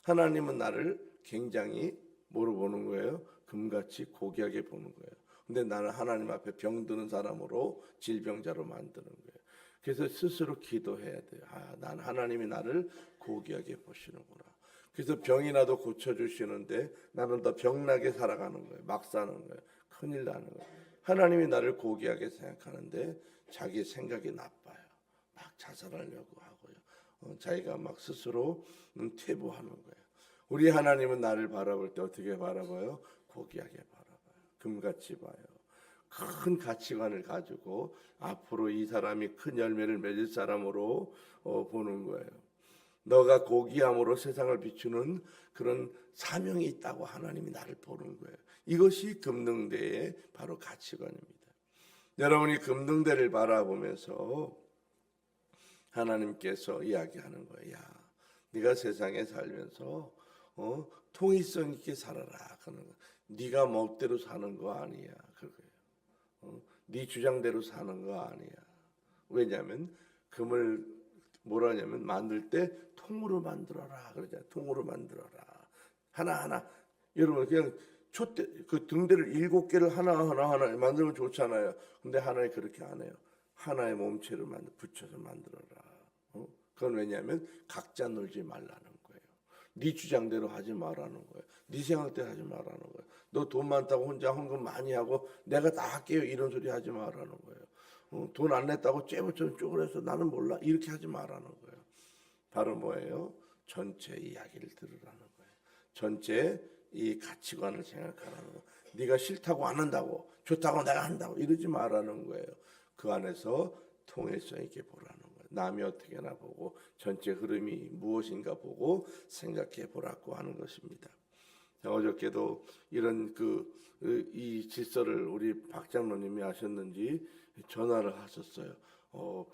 하나님은 나를 굉장히 뭐로 보는 거예요? 금같이 고귀하게 보는 거예요. 근데 나는 하나님 앞에 병드는 사람으로 질병자로 만드는 거예요. 그래서 스스로 기도해야 돼요. 난 하나님이 나를 고귀하게 보시는구나. 그래서 병이 나도 고쳐주시는데 나는 더 병나게 살아가는 거예요. 막 사는 거예요. 큰일 나는 거예요. 하나님이 나를 고귀하게 생각하는데 자기 생각이 나빠요. 막 자살하려고 하고요. 자기가 막 스스로 퇴보하는 거예요. 우리 하나님은 나를 바라볼 때 어떻게 바라봐요? 고귀하게 바라봐요. 금같이 봐요. 큰 가치관을 가지고 앞으로 이 사람이 큰 열매를 맺을 사람으로 보는 거예요. 너가 고귀함으로 세상을 비추는 그런 사명이 있다고 하나님이 나를 보는 거예요. 이것이 금등대의 바로 가치관입니다. 여러분이 금등대를 바라보면서 하나님께서 이야기하는 거예요. 야, 네가 세상에 살면서 통일성 있게 살아라. 그런 거. 네가 멋대로 사는 거 아니야. 그거예요. 네 주장대로 사는 거 아니야. 왜냐하면 금을 뭐라 하냐면 만들 때 통으로 만들어라. 그러잖아요. 통으로 만들어라. 하나하나. 여러분 그냥 촛대 그 등대를 7개를 하나 만들면 좋잖아요. 근데 하나에 그렇게 안 해요. 하나의 몸체를 붙여서 만들어라. 그건 왜냐하면 각자 놀지 말라는 거예요. 네 주장대로 하지 말라는 거예요. 네 생각대로 하지 말라는 거예요. 너 돈 많다고 혼자 헌금 많이 하고 내가 다 할게요 이런 소리 하지 말라는 거예요. 돈 안 냈다고 째부처럼 쪼그려서 나는 몰라 이렇게 하지 말라는 거예요. 바로 뭐예요? 전체 이야기를 들으라는 거예요. 전체 이 가치관을 생각하라는 거예요. 네가 싫다고 안 한다고 좋다고 내가 한다고 이러지 말라는 거예요. 그 안에서 통일성 있게 보라는 거예요. 남이 어떻게나 보고 전체 흐름이 무엇인가 보고 생각해 보라고 하는 것입니다. 어저께도 이런 이 질서를 우리 박 장로님이 하셨는지 전화를 하셨어요.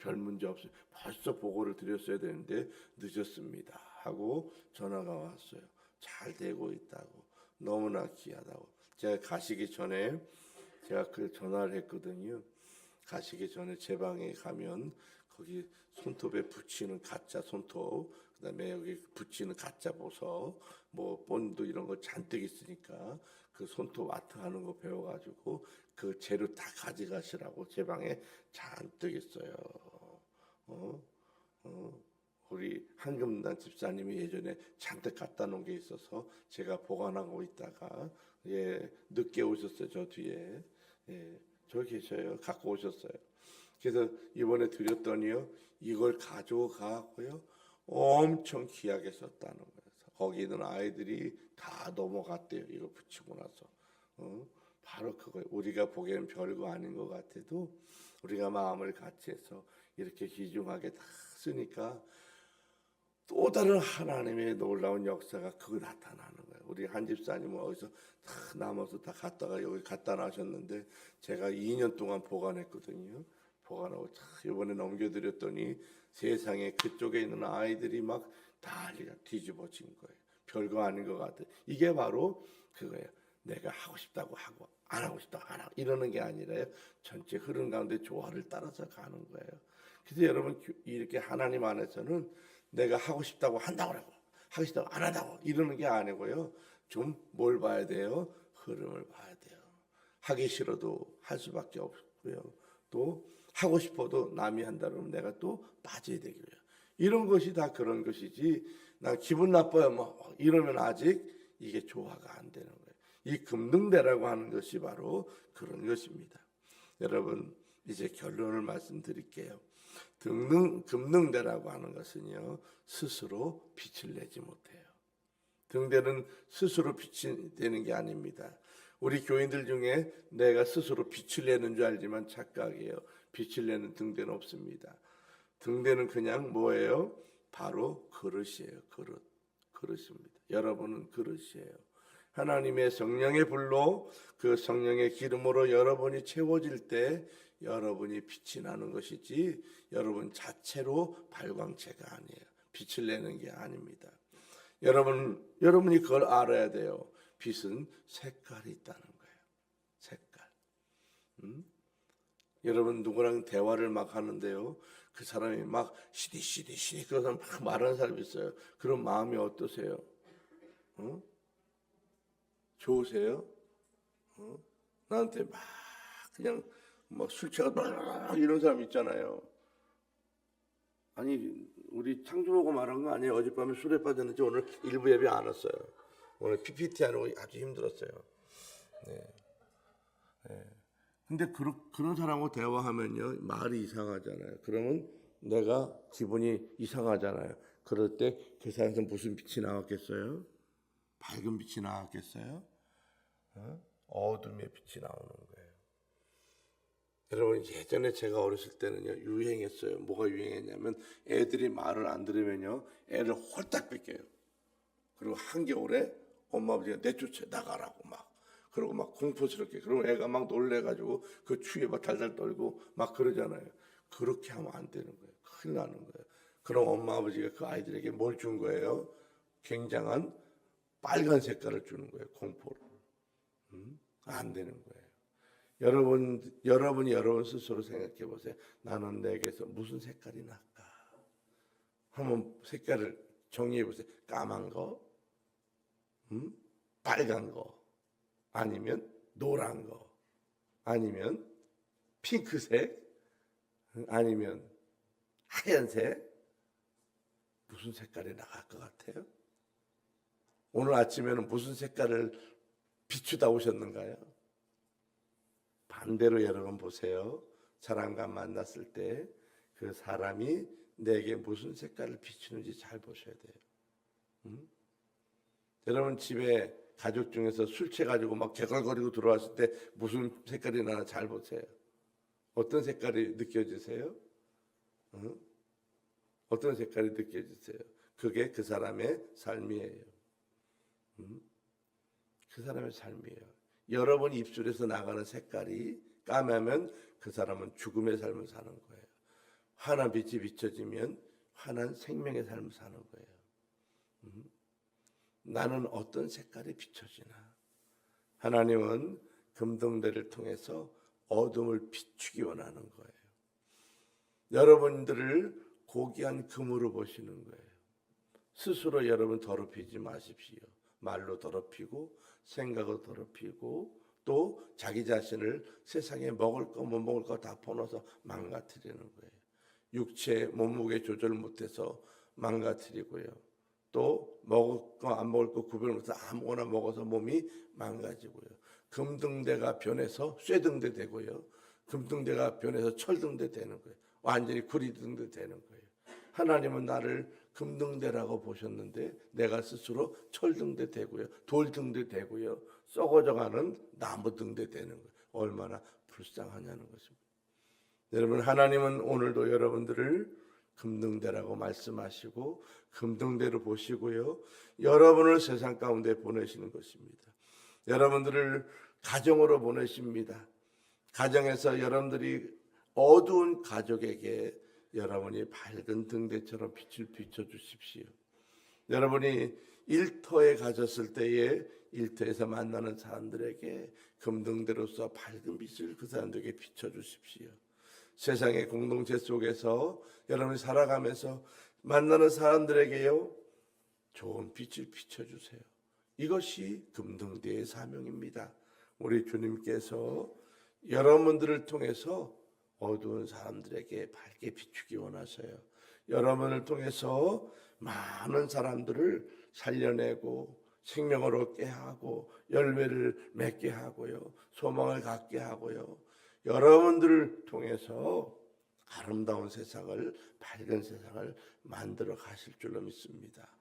별 문제 없어요. 벌써 보고를 드렸어야 되는데 늦었습니다. 하고 전화가 왔어요. 잘 되고 있다고. 너무나 귀하다고. 제가 가시기 전에 제가 그 전화를 했거든요. 가시기 전에 제 방에 가면 거기 손톱에 붙이는 가짜 손톱, 그다음에 여기 붙이는 가짜 보석, 뭐 본드 이런 거 잔뜩 있으니까 그 손톱 아트 하는 거 배워가지고 그 재료 다 가져가시라고 제 방에 잔뜩 있어요. 우리 한금단 집사님이 예전에 잔뜩 갖다 놓은 게 있어서 제가 보관하고 있다가 늦게 오셨어요. 저 뒤에 저 계셔요. 갖고 오셨어요. 그래서 이번에 드렸더니요 이걸 가져가고요 엄청 귀하게 썼다는 거예요. 거기 있는 아이들이 다 넘어갔대요. 이거 붙이고 나서 바로 그거예요. 우리가 보기에는 별거 아닌 것 같아도 우리가 마음을 같이 해서 이렇게 귀중하게 다 쓰니까 또 다른 하나님의 놀라운 역사가 그거 나타나는 거예요. 우리 한 집사님은 어디서 다 남아서 다 갖다가 여기 갖다 놔셨는데 제가 2년 동안 보관했거든요. 보관하고 이번에 넘겨드렸더니 세상에 그쪽에 있는 아이들이 막 난리가 뒤집어진 거예요. 별거 아닌 것 같아요. 이게 바로 그거예요. 내가 하고 싶다고 하고 안 하고 싶다고 안 하고 이러는 게 아니라요. 전체 흐름 가운데 조화를 따라서 가는 거예요. 그래서 여러분 이렇게 하나님 안에서는 내가 하고 싶다고 한다고 하고 하고 싶다고 안 한다고 이러는 게 아니고요. 좀 뭘 봐야 돼요? 흐름을 봐야 돼요. 하기 싫어도 할 수밖에 없고요. 또 하고 싶어도 남이 한다면 내가 또 빠져야 되고요. 이런 것이 다 그런 것이지 나 기분 나빠요 뭐 이러면 아직 이게 조화가 안 되는 거예요. 이 금등대라고 하는 것이 바로 그런 것입니다. 여러분 이제 결론을 말씀드릴게요. 금등대라고 하는 것은요 스스로 빛을 내지 못해요. 등대는 스스로 빛이 되는 게 아닙니다. 우리 교인들 중에 내가 스스로 빛을 내는 줄 알지만 착각이에요. 빛을 내는 등대는 없습니다. 등대는 그냥 뭐예요? 바로 그릇이에요. 그릇입니다. 여러분은 그릇이에요. 하나님의 성령의 불로 그 성령의 기름으로 여러분이 채워질 때 여러분이 빛이 나는 것이지 여러분 자체로 발광체가 아니에요. 빛을 내는 게 아닙니다. 여러분이 그걸 알아야 돼요. 빛은 색깔이 있다는 거예요. 색깔. 여러분 누구랑 대화를 막 하는데요. 그 사람이 막 시디 그러면서 막 말하는 사람이 있어요. 그런 마음이 어떠세요? 좋으세요? 나한테 막 그냥 막 술 취하고 이런 사람 있잖아요. 아니 우리 창조보고 말한 거 아니에요. 어젯밤에 술에 빠졌는지 오늘 일부 예배 안 왔어요. 오늘 PPT 하느라고 아주 힘들었어요. 근데 그런 사람하고 대화하면요 말이 이상하잖아요. 그러면 내가 기분이 이상하잖아요. 그럴 때 그 사람에서 무슨 빛이 나왔겠어요? 밝은 빛이 나왔겠어요? 어둠의 빛이 나오는 거예요. 여러분 예전에 제가 어렸을 때는요 유행했어요. 뭐가 유행했냐면 애들이 말을 안 들으면요 애를 홀딱 뺏겨요. 그리고 한겨울에 엄마 아버지가 내쫓아 나가라고 막 그러고 막 공포스럽게 그러면 애가 막 놀래가지고 그 추위에 막 달달 떨고 막 그러잖아요. 그렇게 하면 안 되는 거예요. 큰일 나는 거예요. 그럼 엄마 아버지가 그 아이들에게 뭘 준 거예요? 굉장한 빨간 색깔을 주는 거예요. 공포를. 안 되는 거예요. 여러분이 여러분 스스로 생각해 보세요. 나는 내게서 무슨 색깔이 날까? 한번 색깔을 정리해 보세요. 까만 거, 빨간 거, 아니면 노란 거, 아니면 핑크색, 아니면 하얀색. 무슨 색깔이 나갈 것 같아요? 오늘 아침에는 무슨 색깔을 비추다 오셨는가요? 반대로 여러분 보세요. 사람과 만났을 때 그 사람이 내게 무슨 색깔을 비추는지 잘 보셔야 돼요. 여러분 집에 가족 중에서 술 취해가지고 막 개걸거리고 들어왔을 때 무슨 색깔이 나나 잘 보세요. 어떤 색깔이 느껴지세요? 어떤 색깔이 느껴지세요? 그게 그 사람의 삶이에요. 그 사람의 삶이에요. 여러분 입술에서 나가는 색깔이 까매면 그 사람은 죽음의 삶을 사는 거예요. 환한 빛이 비춰지면 환한 생명의 삶을 사는 거예요. 나는 어떤 색깔이 비춰지나? 하나님은 금등대를 통해서 어둠을 비추기 원하는 거예요. 여러분들을 고귀한 금으로 보시는 거예요. 스스로 여러분 더럽히지 마십시오. 말로 더럽히고 생각을 더럽히고 또 자기 자신을 세상에 먹을 거 못 먹을 거 다 퍼넣어서 망가뜨리는 거예요. 육체 몸무게 조절 못해서 망가뜨리고요. 또 먹을 거 안 먹을 거 구별 못해서 아무거나 먹어서 몸이 망가지고요. 금등대가 변해서 쇠등대 되고요. 금등대가 변해서 철등대 되는 거예요. 완전히 구리등대 되는 거예요. 하나님은 나를 금등대라고 보셨는데 내가 스스로 철등대 되고요. 돌등대 되고요. 썩어져가는 나무등대 되는 거예요. 얼마나 불쌍하냐는 것입니다. 여러분 하나님은 오늘도 여러분들을 금등대라고 말씀하시고 금등대로 보시고요. 여러분을 세상 가운데 보내시는 것입니다. 여러분들을 가정으로 보내십니다. 가정에서 여러분들이 어두운 가족에게 여러분이 밝은 등대처럼 빛을 비춰주십시오. 여러분이 일터에 가셨을 때에 일터에서 만나는 사람들에게 금등대로서 밝은 빛을 그 사람들에게 비춰주십시오. 세상의 공동체 속에서 여러분이 살아가면서 만나는 사람들에게요 좋은 빛을 비춰주세요. 이것이 금등대의 사명입니다. 우리 주님께서 여러분들을 통해서 어두운 사람들에게 밝게 비추기 원하셔요. 여러분을 통해서 많은 사람들을 살려내고 생명을 얻게 하고 열매를 맺게 하고요. 소망을 갖게 하고요. 여러분들을 통해서 아름다운 세상을, 밝은 세상을 만들어 가실 줄로 믿습니다.